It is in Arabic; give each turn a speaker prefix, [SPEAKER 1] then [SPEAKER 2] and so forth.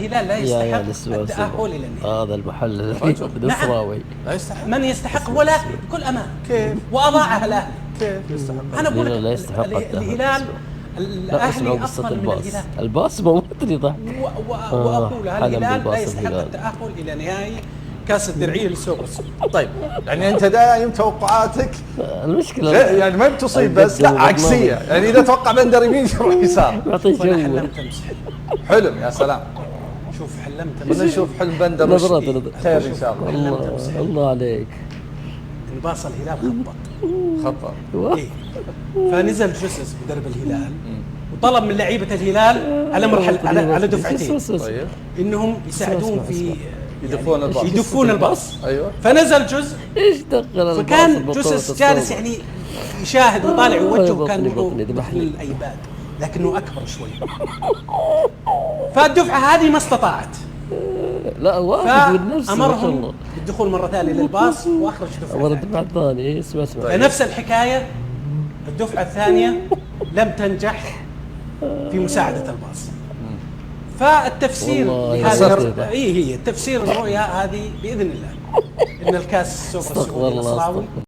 [SPEAKER 1] الهلال لا يستحق التأهل إلى النهائي.
[SPEAKER 2] هذا المحل
[SPEAKER 1] نعم.
[SPEAKER 3] لا يستحق.
[SPEAKER 1] من يستحق ولا بكل أمان. كيف؟ وأضاعها الأهلي.
[SPEAKER 3] كيف يستحق؟
[SPEAKER 1] أنا أقول لك
[SPEAKER 2] لا يستحق
[SPEAKER 1] الهلال الأهلي أفضل من الهلال.
[SPEAKER 2] الباص ما أدري ضحك.
[SPEAKER 1] وأقول الهلال لا يستحق التأهل إلى نهائي كأس الدرعية للسوبر.
[SPEAKER 3] طيب يعني أنت دائما توقعاتك
[SPEAKER 2] المشكلة
[SPEAKER 3] يعني ما بتصيب بس لا عكسية، يعني إذا توقع بندر يمين يروح يسار.
[SPEAKER 2] يعطيه جو.
[SPEAKER 3] حلم يا سلام.
[SPEAKER 1] شوف حلمت
[SPEAKER 3] نشوف حلم بندر خير إن شاء الله.
[SPEAKER 2] الله عليك.
[SPEAKER 1] باص الهلال
[SPEAKER 3] خطأ.
[SPEAKER 1] إيه. فنزل جوسس مدرب الهلال وطلب من لعيبة الهلال على مرحلة على دفعتين
[SPEAKER 3] طيب.
[SPEAKER 1] إنهم يساعدون في
[SPEAKER 3] يدفون
[SPEAKER 1] الباص.
[SPEAKER 3] أيوة.
[SPEAKER 1] فنزل جزء
[SPEAKER 2] ايش دخل
[SPEAKER 1] فكان جوسس جالس يعني يشاهد وطالع وجهه كان مثل الأيباد لكنه أكبر شوي. فالدفعة هذه ما استطاعت.
[SPEAKER 2] لا واحد من نفسه
[SPEAKER 1] أمرهم بالدخول مرة ثانية للباص وأخرج
[SPEAKER 2] الدفعة الثانية. اسمع
[SPEAKER 1] فنفس الحكاية الدفعة الثانية لم تنجح في مساعدة الباص. فالتفسير هي التفسير الرؤيا هذه بإذن الله إن الكاس سوف يصير